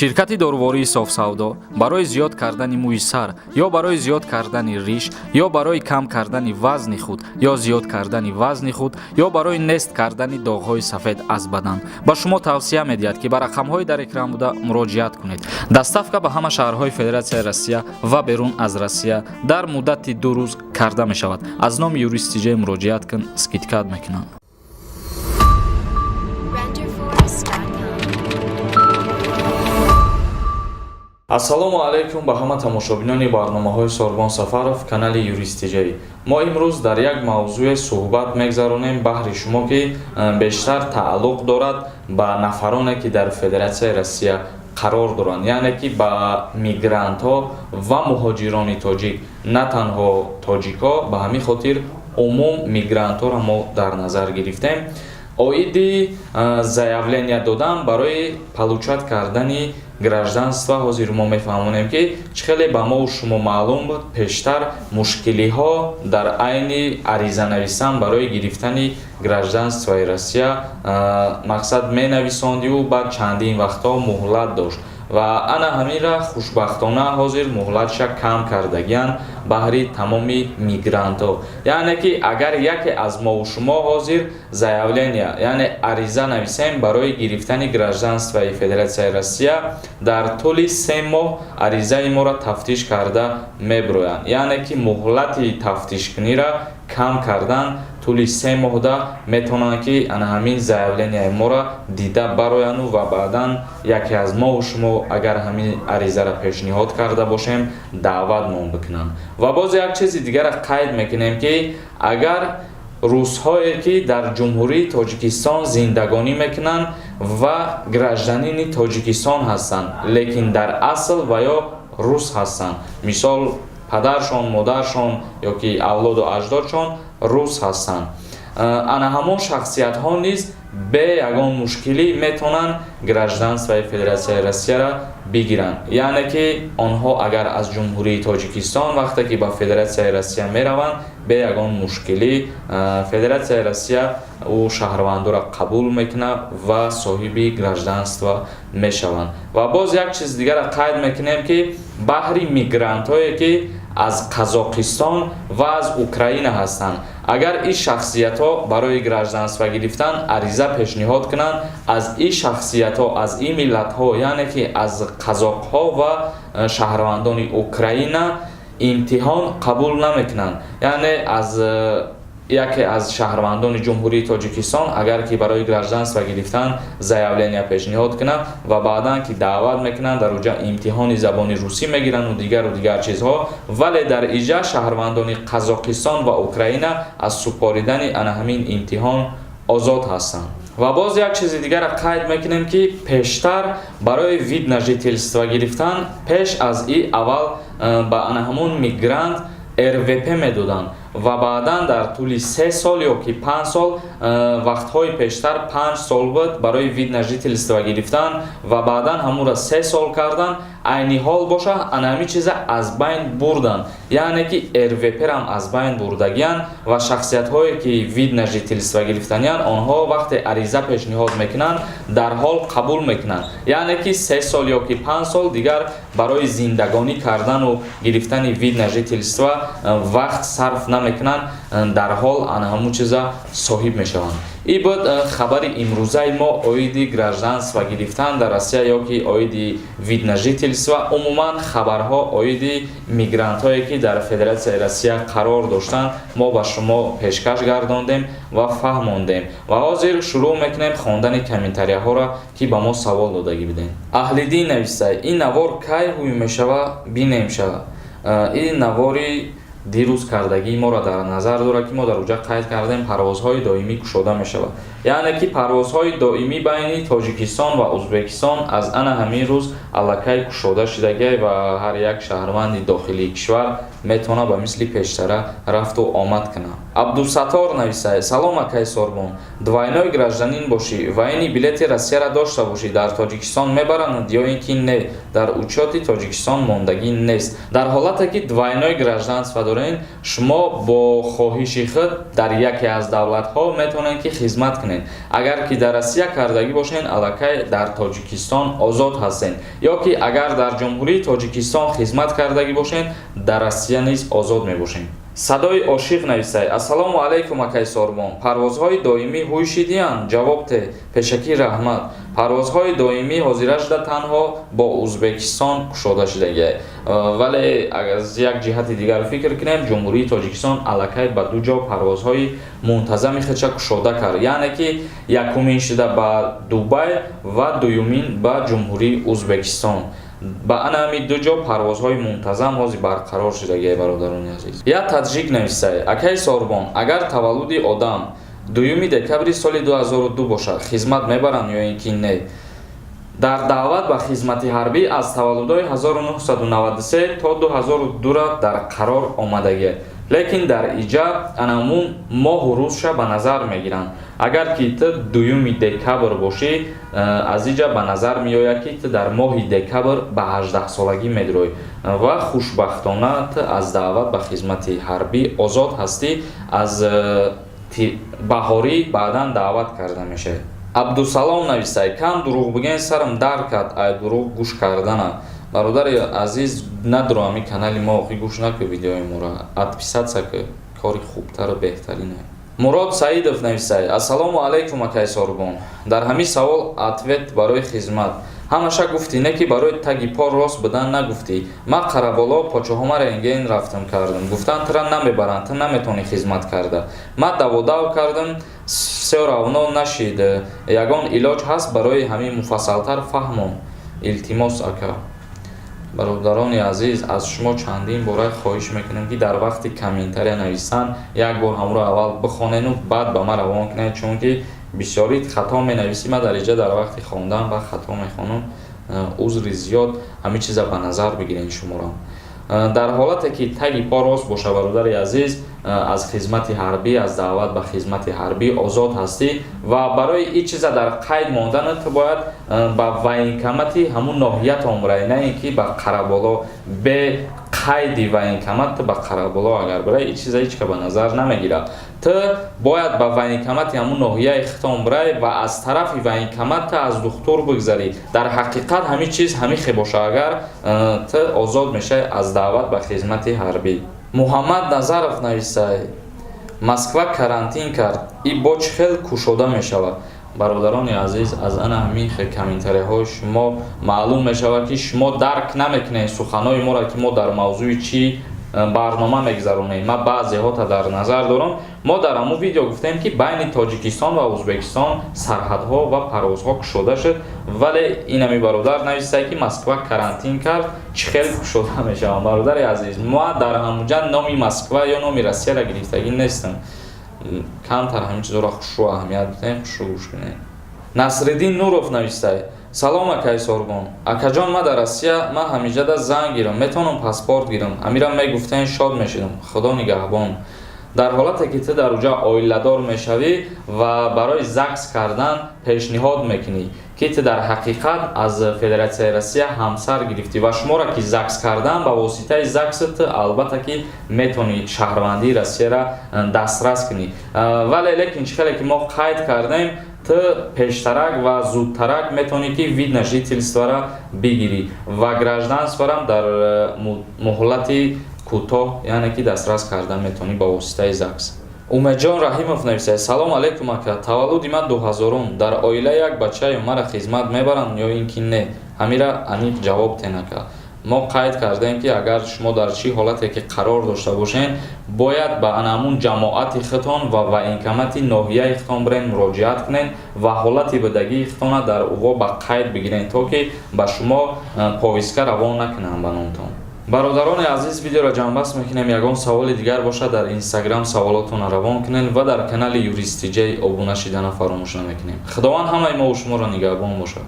ширкати дорувории софсавдо барои зиёд кардани мӯи сар ё барои зиёд кардани риш ё барои кам кардани вазни худ ё зиёд кардани вазни худ ё барои нест кардани доғҳои сафед аз бадан ба шумо тавсия медиҳад ки ба рақамҳои дар экран буда муроҷиат кунед. доставка ба ҳама шаҳрҳои федератсияи Россия ва берун аз Россия дар муддати 2 рӯз карда мешавад. аз номи юристиҷа муроҷиат кун скидка мекунанд. ассалому алайкум ба ҳама тамошобинони барномаҳои Сорбон Сафаров канали юристиҷаӣ. мо имрӯз дар як мавзӯи суҳбат мегзаронем баҳри шумо ки бештар тааллуқ дорад ба нафароне ки дар Федератсияи Россия қарор доранд, яъне ки ба мигрантҳо ва муҳоҷирони тоҷик, на танҳо тоҷикҳо, ба ҳамин хотир умум мигрантҳоро мо дар назар гирифтем. оиди заявления додан барои получат кардани гражданство. ҳозир мо мефаҳмонем ки чӣ хеле ба мо шумо маълум буд пештар мушкилиҳо дар айни ариза нависан барои гирифтани гражданствои Россия мақсад менависондию баъд чандин вақтҳо муҳлат дошт ва ана ҳаминра хушбахтона ҳозир муҳлатша кам кардагиянд баҳри тамоми мигрантҳо. яъне ки агар яке аз мову шумо ҳозир заявления яъне ариза нависем барои гирифтани гражданствои Федератсияи Россия, дар тӯли 3 моҳ аризаи моро тафтиш карда мебироянд. яъне ки муҳлати тафтишкунира кам кардан тӯли 3 моҳда метавонанд ки ана ҳамин заявленияи моро дида барояну ва баъдан яке аз мову шумо агар ҳамин аризаро пешниҳод карда бошем даъватмон бикунанд. ва боз як чизи дигаро қайд мекунем ки агар русҳое ки дар ҷумҳурии Тоҷикистон зиндагонӣ мекунанд ва гражданини Тоҷикистон ҳастанд, лекин дар асл ва ё рус ҳастанд, мисол падаршон, модаршон ёки авлоду аҷдодшон рус ҳастанд, ана ҳамон шахсиятҳо низ бе ягон мушкилӣ метавонанд гражданствои Федератсияи Россияро бигиранд. яъне ки онҳо агар аз ҷумҳурии Тоҷикистон вақте ки ба Федератсияи Россия мераванд бе ягон мушкилӣ Федератсияи Россия ӯ шаҳрвандоро қабул мекунад ва соҳиби гражданство мешаванд. ва боз як чиз дигаро қайд мекунем ки баҳри мигрантҳое ки аз Қазоқистон ва аз Украина ҳастанд, агар ин шахсиятҳо барои гражданство гирифтан ариза пешниҳод кунанд, аз ин шахсиятҳо, аз ин миллатҳо, яъне ки аз қазоқҳо ва шаҳрвандони Украина имтиҳон қабул намекунанд. яъне аз яке аз шаҳрвандони ҷумҳурии Тоҷикистон агар ки барои гражданство гирифтан заявления пешниҳод кунад ва баъдан ки даъват мекунанд дар уҷа имтиҳони забони русӣ мегиранд ва дигар чизҳо, вале дар иҷа шаҳрвандони Қазоқистон ва Украина аз супоридани ана ҳамин имтиҳон озод ҳастанд. ва боз як чизи дигаро қайд мекунем ки пештар барои вид на жительство гирифтан пеш аз ин аввал ба ана ҳамон мигрант РВП медоданд ва баъдан дар тӯли 3 сол ёки 5 сол, вақтҳои пештар 5 сол буд барои вид на жительство гирифтан ва баъдан ҳамонро 3 сол кардан. айни ҳол боша ана ҳамин чиза аз байн бурданд, яъне ки РВП-рам аз байн бурдагиянд ва шахсиятҳое ки вид на жительство гирифтаниянд онҳо вақте ариза пешниҳод мекунанд дарҳол қабул мекунанд, яъне ки 3 сол ёки 5 сол дигар барои зиндагонӣ кардану гирифтани вид на жительство вақт сарф намекунанд, дарҳол ана ҳамон чиза соҳиб мешаванд. ин буд хабари имрӯзаи мо оиди гражданство гирифтан дар Россия ёки оиди вид на жительство, умуман хабарҳо оиди мигрантҳое ки дар Федератсияи Россия қарор доштанд мо ба шумо пешкаш гардондем ва фаҳмондем. ва ҳозир шурӯъ мекунем хондани комментарияҳоро ки ба мо савол додагӣ бидем. аҳлиддин нависта: ин навор кай ҳуй мешава бинем шава. ин навори дирӯз кардагии моро дар назар дорад ки мо дар уҷа қайд кардем парвозҳои доимӣ кушода мешавад. яъне ки парвозҳои доимӣ байни Тоҷикистон ва Ӯзбекистон аз ана ҳамин рӯз аллакай кушода шудагӣ ва ҳар як шаҳрванди дохилии кишвар метавонад ба мисли пештара рафту омад кунад. абдусаттор нависад: салом акай Сорбон, двойной гражданин бошӣ ва ини билети Россияро дошта бошӣ, дар Тоҷикистон мебаранд ё ин ки не, дар учёти Тоҷикистон мондагӣ нест. Дар ҳолате ки двойной гражданство доред, шумо бо хоҳиши худ дар яке аз давлатҳо метавонед ки хизмат кунед. агар ки дар Россия кардагӣ бошед, аллакай дар Тоҷикистон озод ҳастед, ё ки агар дар ҷумҳурии Тоҷикистон хизмат кардагӣ бошед, дар Россия низ озод мебошед. садои ошиқ нависад: ассалому алайкум акай Сорбон, парвозҳои доимӣ ҳуй шидиянд? ҷавоб те. пешакӣ раҳмат. парвозҳои доимӣ ҳозира шуда танҳо бо Узбекистон кушода шудагиаст, вале аз як ҷиҳати дигар фикр кунем, ҷумҳурии Тоҷикистон аллакай ба ду ҷо парвозҳои мунтазами худша кушода кард, яъне ки якумин шуда ба Дубай ва дуюмин ба ҷумҳурии Узбекистон. ба ана ҳамин ду ҷо парвозҳои мунтазам ҳозир барқарор шудагиаст. бародарони азиз, як таҷик нависад: акай Сорбон, агар таваллуди одам 2 декабри соли 2002 бошад, хизмат мебаранд ё ин ки не? дар даъват ба хизмати ҳарбӣ аз таваллудои 1993 то 2002 ра дар қарор омадагиаст, лекин дар иҷа анамун моҳу рӯзша ба назар мегиранд. агар ки ту 2 декабр бошӣ, аз иҷа ба назар меояд ки ту дар моҳи декабр ба 18-солагӣ медроӣ ва хушбахтона ту аз даъват ба хизмати ҳарбӣ озод ҳастӣ. аз баҳорӣ баъдан даъват карда мешавад. абдусалом нависад: кам дурӯғ бигӯ сарам дард кард, ай дурӯғ гӯш кардана. бародари азиз, надро ҳамин канали мо оқӣ гӯш накӯ видеои моро, подписатся кӯ, кори хубтару беҳтарин. мурод саидов нависад: ассалому алайкум акай Сорбон, дар ҳамин савол ответ барои хизмат. ҳамаша гуфтӣ, не ки барои таги по рост будан нагуфтӣ. ман қараболо почоҳома рентген рафтам кардам, гуфтан тура намебаранд, ту наметавонӣ хизмат карда. ман даводав кардам, все равно нашид. ягон илоҷ ҳаст барои ҳамин муфассалтар фаҳмон, илтимос ака. бародарони азиз, аз шумо чандин бора хоҳиш мекунам ки дар вақти комментария нависан як бор ҳамро аввал бихонену баъд ба ман равон кунед, чунки бисёри хато менависӣ. ман дар иҷа дар вақти хондан ва хато мехонам, узри зиёд, ҳамин чиза ба назар бигиред шуморо. дар ҳолате ки таги по рост боша, бародари азиз, аз хизмати ҳарбӣ, аз даъват ба хизмати ҳарбӣ озод ҳастӣ ва барои ин чиза дар қайд монданат ту бояд ба военкомати ҳамун ноҳият омраӣ, не ин ки ба қараболо бе қайди военкомат ту ба қараболо агар бирай, ин чиза ҳеҷ ка ба назар намегирад. ту бояд ба военкомати ҳамун ноҳияи худ омраӣ ва аз тарафи военкомат ту аз духтур бигзарӣ. дар ҳақиқат ҳамин чиз ҳамихе боша, агар ту озод мешавӣ аз даъват ба хизмати ҳарбӣ. муҳаммад Назаров нависад: Москва карантин кард, ин боч хел кушода мешавад. бародарони азиз, аз ана ҳамин комментарияҳои шумо маълум мешавад ки шумо дарк намекунед суханои моро ки мо дар мавзӯи чӣ барнома мегзаронем. ман баъзеҳота дар назар дорам. мо дар ҳамун видео гуфтем ки байни Тоҷикистон ва Узбекистон сарҳадҳо ва парвозҳо кушода шуд, вале инами бародар нависад ки Москва карантин кард, чӣ хел кушода мешавад. бародари азиз, ман дар ҳамунҷа номи Москва ё номи Россияро гирифтагӣ нестам. камтар ҳамин чизоро хушу аҳамият бидем, хушу гӯш кунед. Насриддин Нуров нависад: салом акай Сорбон, акаҷон, ман дар Россия, ман ҳамиҷада занг гирам, метавонам паспорт гирам? амира мегуфтен шод мешудам, худо нигаҳбон. дар ҳолате ки ту дар уҷа оиладор мешавӣ ва барои ЗАГС кардан пешниҳод мекунӣ ки ту дар ҳақиқат аз Федератсияи Россия ҳамсар гирифтӣ ва шуморо ки ЗАГС кардан ба воситаи ЗАГС ту албатта ки метавонӣ шаҳрвандии Россияро дастрас кунӣ. вале лекин чӣ хеле ки мо қайд кардем, ту пештарак ва зудтарак метавонӣ ки вид на жительствора бигирӣ ва гражданствора дар муҳлати кӯтоҳ, яъне ки дастрас карда метавонӣ ба воситаи ЗАГС. умедҷон Раҳимов нависад: салом алайкум ака, таваллуди ман 2000, дар оила як бачаю, мара хизмат мебаранд ё ин ки не? ҳамира аниқ ҷавоб тен ака. мо қайд кардем ки агар шумо дар чӣ ҳолате ки қарор дошта бошед, бояд ба анамун ҷамоати худтон ва военкомати ноҳияи худтон бирен муроҷиат кунед ва ҳолати будагии худтона дар уво ба қайд бигирен, то ки ба шумо повистка равон накунанд ба номтон. бародарони азиз, видеоро ҷамъбаст мекунем. ягон саволи дигар бошад, дар Instagram саволотонро равон кунед ва дар канали Юристиҷей обуна шидана фаромӯш намекунем. худованд ҳамаи мо ва шуморо нигаҳбон бошад.